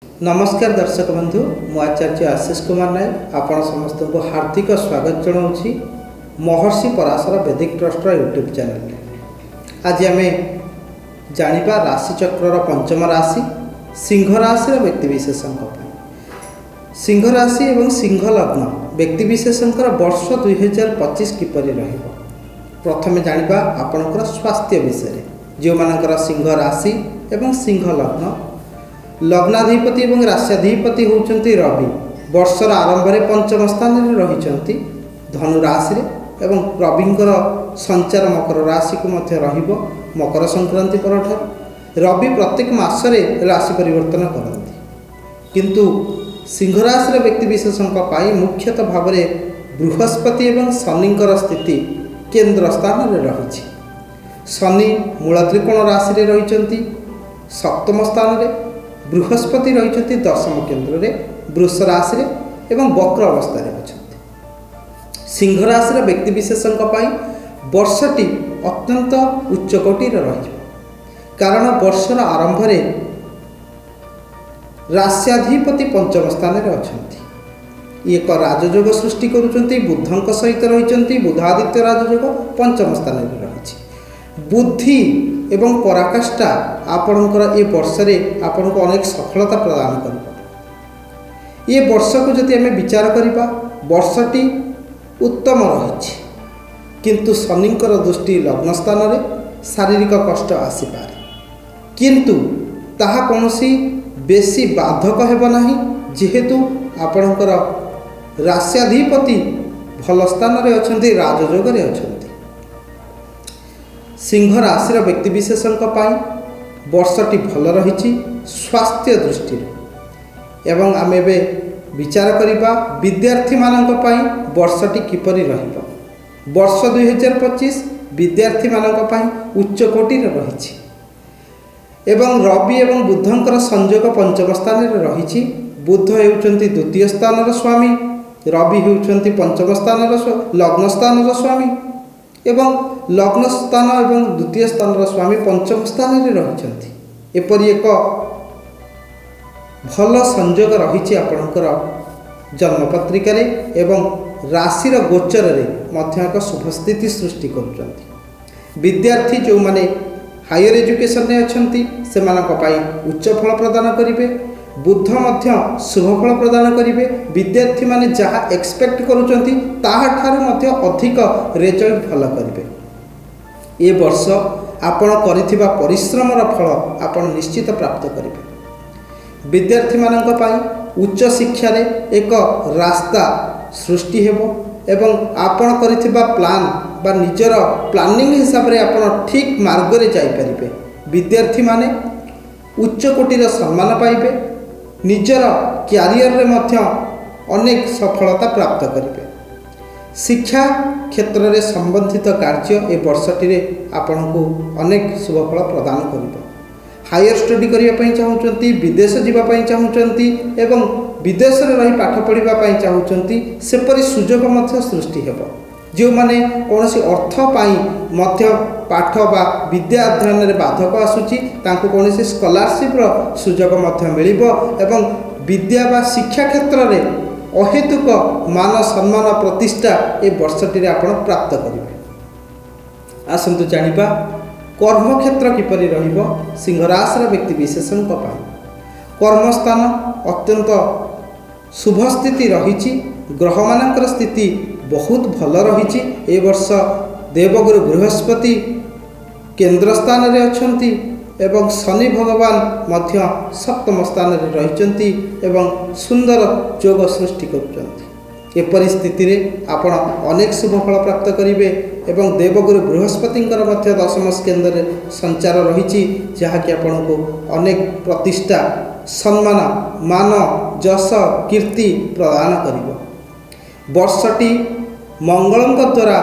नमस्कार दर्शक बंधु मु आचार्य आशीष कुमार नायक आपण समस्त को हार्दिक स्वागत जनाऊँगी महर्षि पराशर वैदिक ट्रस्ट यूट्यूब चैनल। आज आम जानिबा राशि चक्र पंचम राशि सिंह राशि व्यक्तिशेष सिंह राशि और सिंह लग्न व्यक्तिशेष वर्ष 2025 किपरि रहिबो। प्रथमे जानिबा आपणकर स्वास्थ्य विषय जो मानकर सिंह राशि एवं सिंह लग्न लग्नाधिपति और राश्याधिपति होउचंती रवि वर्षर आरंभ में पंचम स्थान में रही धनु राशि एवं रविंकर संचार मकर राशि को मध्य रहिबो। मकर संक्रांति पर रवि प्रत्येक मासरे राशि परिवर्तन करती किंतु सिंह राशि व्यक्तिशेषों मुख्यतः भाव में बृहस्पति और शनिकर स्थिति केंद्र स्थान में रही। शनि मूल त्रिकोण राशि रही सप्तम स्थान में, बृहस्पति रही दशम केन्द्र में वृष राशि एवं वक्र अवस्था अच्छा। सिंह राशि व्यक्तिशेषों वर्षटी अत्यंत उच्चकोटीर कारण वर्षर आरंभ में राश्याधिपति पंचम स्थान में अच्छा। एक राजयोग सृष्टि करुँच बुधों सहित रही बुधादित्य राजयोग पंचम स्थान में रही। बुद्धि एवं पराकाष्ठा आपणकर ये वर्ष में आपण को अनेक सफलता प्रदान कर। ये वर्ष को जदि आम विचार करवा वर्षटी उत्तम रही किंतु शनिकर दृष्टि लग्न स्थान में शारीरिक कष्ट आसीपारे किंतु ताहा कौनसी बेसी बाधक हेब नाही जेहेतु आपणकर राश्याधिपति भल स्थान में अच्छा राजयोग में अच्छा। सिंह राशि व्यक्तिशेषों वर्षटी भल रही स्वास्थ्य दृष्टि एवं आम विचार करवा विद्यार्थी मानक वर्षटी किपरि रहिबो। वर्ष 2025 विद्यार्थी मानक उच्चकोटीर रही एवं रवि एवं बुधंकर संयोग पंचम स्थान में रही। बुध होउचंती द्वितीय स्थान स्वामी, रवि होउचंती पंचम स्थान लग्न स्थान स्वामी एवं लग्न स्थान एवं द्वितीय स्थान स्वामी पंचम स्थान में रही। एपरी एक भल संयोग रही आपणकर जन्मपत्रिका एवं राशि गोचर में एक शुभ स्थिति सृष्टि कर। विद्यार्थी जो माने हायर एजुकेशन में अच्छा से उच्च फल प्रदान करेंगे। बुध मध्य शुभ फल प्रदान करेंगे। विद्यार्थी माने जहाँ एक्सपेक्ट करुँच ताहाठारु अधिक रिजल्ट भल करेंगे। ये वर्ष आपण करिथिबा परिश्रमर फल आपण निश्चित प्राप्त करेंगे। विद्यार्थी मानक पई उच्च शिक्षा रे एक रास्ता सृष्टि हेबो एवं आपण करिथिबा प्लान बा निजर प्लानिंग हिसाब रे आपण ठीक मार्ग रे जाई परिबे। विद्यार्थी माने उच्च कोटीर सम्मान पाइबे। निजर क्यारियर रे मध्य अनेक सफलता प्राप्त करेंगे। शिक्षा क्षेत्र में संबंधित कार्य ए वर्षटी आपण को अनेक शुभफल प्रदान कर। हायर स्टडी करने चाहूँगी, विदेश जावाई चाहूँगी एवं विदेश में रही पाठ पढ़ाई चाहूँगी सेपरी सुजोग सृष्टि हेब। जो माने कौन सी अर्थपाई पाठ बा विद्या अध्ययन में बाधक आसूची तांको कौन सी स्कॉलरशिप सुजोग मिल एवं विद्या बा शिक्षा क्षेत्र में अहेतुक मान सम्मान प्रतिष्ठा ए वर्षटी आपण प्राप्त करेंगे। आसतु जानिबा कर्म क्षेत्र किपरि रहिबो। सिंह राशि व्यक्तिशेषों कर्मस्थान अत्यंत शुभ स्थिति रही। ग्रह मानकर स्थिति बहुत भल रही। ए वर्ष देवगुरु बृहस्पति केंद्र स्थान में अच्छा एवं शनि भगवान मध्य सप्तम स्थान में रही एवं सुंदर जोग सृष्टि कर। परिस्थिति रे आपण अनेक शुभ फल प्राप्त करेंगे एवं देवगुरु बृहस्पति दशम केन्द्र संचार रही जहाँकि आपण को अनेक प्रतिष्ठा सम्मान मान जश कीर्ति प्रदान कर। वर्षटी मंगल द्वारा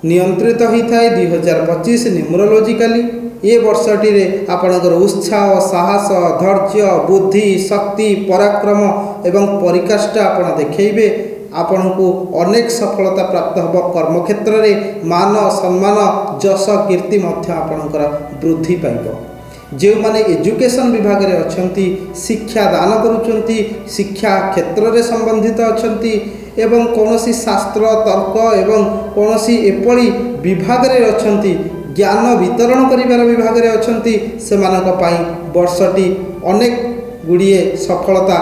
नियंत्रित होता है 2025 न्यूमरोलॉजिकली। ये वर्षटी आपणकर उत्साह साहस धैर्य बुद्धि शक्ति पराक्रम एवं परिकाष्ठा आपण देखेबे। आपण को अनेक सफलता प्राप्त हो। कर्म क्षेत्र में मान सम्मान जश कीर्ति आपणकर वृद्धि पाइब। जो माने एजुकेशन विभाग रे अछंती शिक्षा दान करूछंती शिक्षा क्षेत्र रे संबंधित अछंती एवं कौनसी शास्त्र तर्क एवं कौनसी एपड़ी विभाग रे अछंती ज्ञान वितरण करिवार विभाग रे अछंती सेमानक पई वर्षटी अनेक गुड़िए सफलता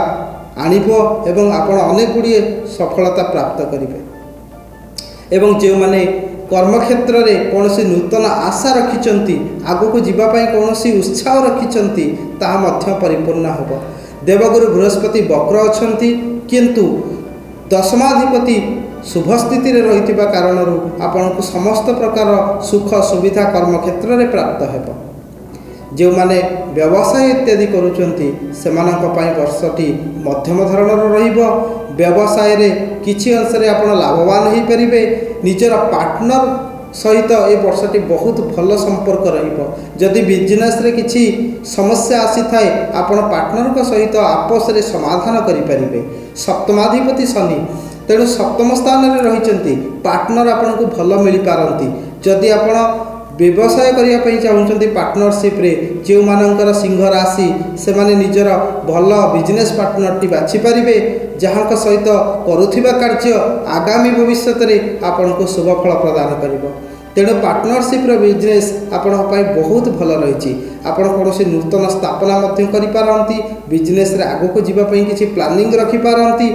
आनिबो एवं आपण अनेक गुड़िए सफलता प्राप्त करिवे एवं जो माने कर्मक्षेत्र में कौन नूतन आशा रखिंट आगक जावाई कौन उत्साह रखिंट ताहा परिपूर्ण होब। देवगुरु बृहस्पति वक्र अच्छा किंतु दशमाधिपति शुभ स्थिति रे रही कारण आपण को समस्त प्रकार सुख सुविधा कर्मक्षेत्र में प्राप्त होब। जो माने व्यवसाय इत्यादि करुचंती सेमानक पई वर्षटी मध्यम धरणर रहिबो। व्यवसाय रे किछि अंश रे आपण लाभवान होई परिबे। निजर पार्टनर सहित ए वर्षटी बहुत भल संपर्क रहिबो। जदि बिजनेस रे किछि समस्या आसी थाए आपण पार्टनर को सहित आपस रे समाधान करि परिबे। सप्तमाधिपति शनि तेणु सप्तम स्थान रे रहिचंती पार्टनर आपण को भल मिली पारंती। जदि आपण व्यवसाय करने चाहते पार्टनरशिप रे जो मानकर सिंह राशि से माने निजर भल बिजनेस पार्टनर टी बाछि पारिबे जहाँ सहित करुथिबा कार्य आगामी भविष्य में आपन को शुभ फल प्रदान करिबो। तेणु पार्टनरशिप रो बिजनेस आपण पई बहुत भल रही। आपण कौन नूतन स्थापना करि पारंती बिजनेस रे आगो को जीवा पई किछि प्लानिंग रखि पारंती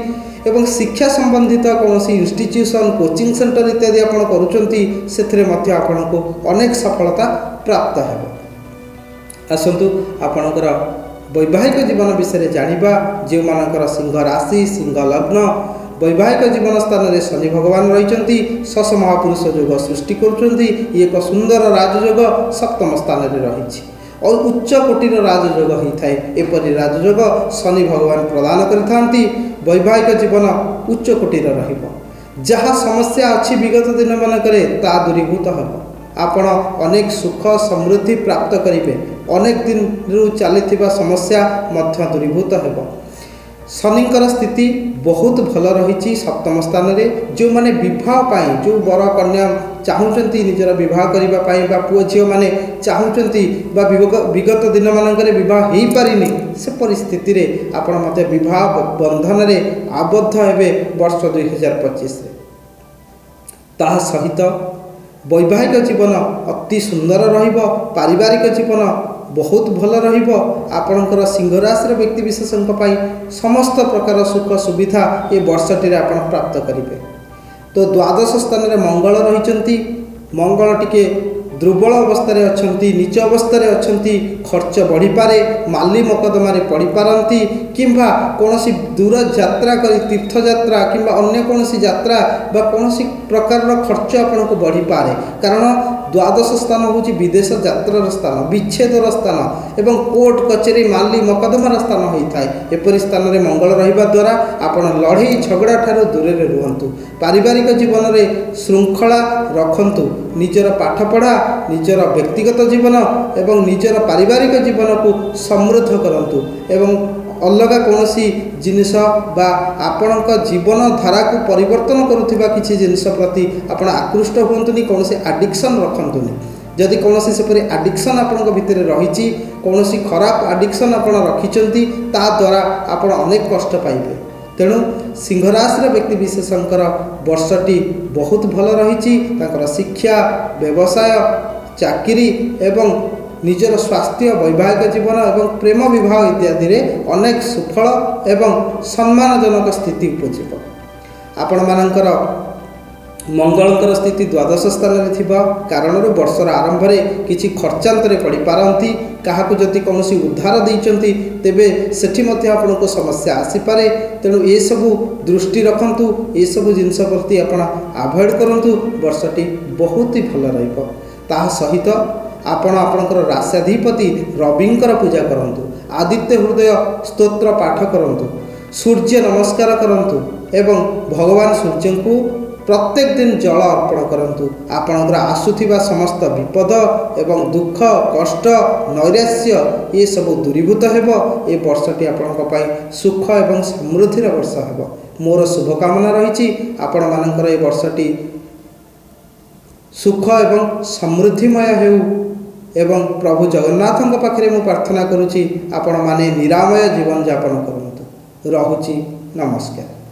एवं शिक्षा संबंधित कौन इंस्टीट्यूशन कोचिंग सेंटर इत्यादि आपण करूचंती सेथिरे मध्य आपण को अनेक सफलता प्राप्त हेबो। आसंतु आपणकर वैवाहिक जीवन विषय जानिबा। जो मानकर सिंह राशि सिंह लग्न वैवाहिक जीवन स्थान में शनि भगवान रही शश महापुरुष योग सृष्टि करुँच एक सुंदर राजयोग सप्तम स्थान में रही और उच्च कोटिर राजयोग होता है। एपरी राजयोग शनि भगवान प्रदान करथांती। वैवाहिक जीवन उच्च कोटिर रहिबो। जहाँ समस्या अच्छी विगत दिन मानकरे ता दूरीभूत हेबो। आपण अनेक सुख समृद्धि प्राप्त करिवे। अनेक दिन रु चली समस्या मध्य दूरीभूत हेबो। शनिकर स्थिति बहुत भल रही सप्तम स्थान में। जो माने विवाह पाई जो वर कन्या चाहूँगी निजर विवाह करने पुओ झील मैंने चाहूँगी विगत दिन मानक विवाह हो पारिनी से परिस्थिति रे आपण मत विवाह बंधन में आबद्ध हेबे वर्ष 2025 ताहा सहित वैवाहिक जीवन अति सुंदर रहिबो। पारिवारिक जीवन बहुत भल रहिबो। आपणकर सिंह राशि व्यक्ति विशेषण समस्त प्रकार सुख सुविधा ये वर्षटी आपण प्राप्त करेंगे। तो द्वादश स्थान में मंगल रही मंगल टिके दुर्बल अवस्था अच्छा नीच अवस्था अच्छा खर्च बढ़ी पारे माली मकदमा पड़ पारती किंबा कौन दूर यात्रा कर तीर्थ यात्रा किंबा अन्य कौन यात्रा बा कौन प्रकार खर्च आपन को बढ़ी पारे। कारण द्वादश स्थान हूँ विदेश यात्रार स्थान विच्छेदर स्थान एवं कोर्ट कचेरी माली मकदमार स्थान होता है। एपरी स्थान में मंगल रहिबा द्वारा आपण लड़ई झगड़ा ठारू दूर रुहतु। पारिवारिक जीवन में श्रृंखला रखंतु। निजर पाठपढ़ा निजर व्यक्तिगत जीवन एवं निजर पारिवारिक जीवन को समृद्ध करंतु एवं अलग कौन जिनिस बा आपण जीवन धारा को परिवर्तन करुवा किसी जिनिस प्रति आपण आकृष्ट हुंतुनी कौन आडिक्शन रखंतुनी। जदि कौन सेपरी आडिक्शन आपण भितर रही कौन खराब आडिक्शन आपण रखिंट ता द्वारा आपण अनेक कष्ट पाइबे। तेणु सिंह राशि व्यक्ति विशेषकर वर्षटी बहुत भल रही। शिक्षा व्यवसाय चाकरी एवं निजर स्वास्थ्य वैवाहिक जीवन एवं प्रेम विवाह इत्यादि रे अनेक सुफल एवं सम्मानजनक स्थिति उपजीव। आपण मानकर मंगलकर स्थिति द्वादश स्थान में थिबा कारण वर्षर आरंभ में किसी खर्चांतर पड़ पारती। क्या जदि कौन उद्धार देइचंती तेबे सेठी मध्य आपन को समस्या आसीपारे। तेणु ये सबू दृष्टि रखंतु। ये सबू जिनस प्रति आपण अवॉइड करंतु। वर्षटी बहुत ही भल रहिबो। ताहा सहित आपण आपणकर राश्याधिपति रविंकर पूजा करंतु। आदित्य हृदय स्तोत्र पाठ करंतु। सूर्य नमस्कार करंतु एवं भगवान सूर्य को प्रत्येक दिन जल अर्पण करंतु। आपणकर आसुथिबा समस्त विपद एवं दुख कष्ट नैराश्य ये सब दूरीभूत हेबो। ए वर्षटी आपणक पई सुख एवं समृद्धिर वर्ष हेबो। मोर शुभकामना रही आपण मानकर ए वर्षटी सुख एवं समृद्धिमय हेउ एवं प्रभु जगन्नाथ पाखे मु प्रार्थना करुच्ची आपण माने निरामय जीवन यापन करंतु। रहुची नमस्कार।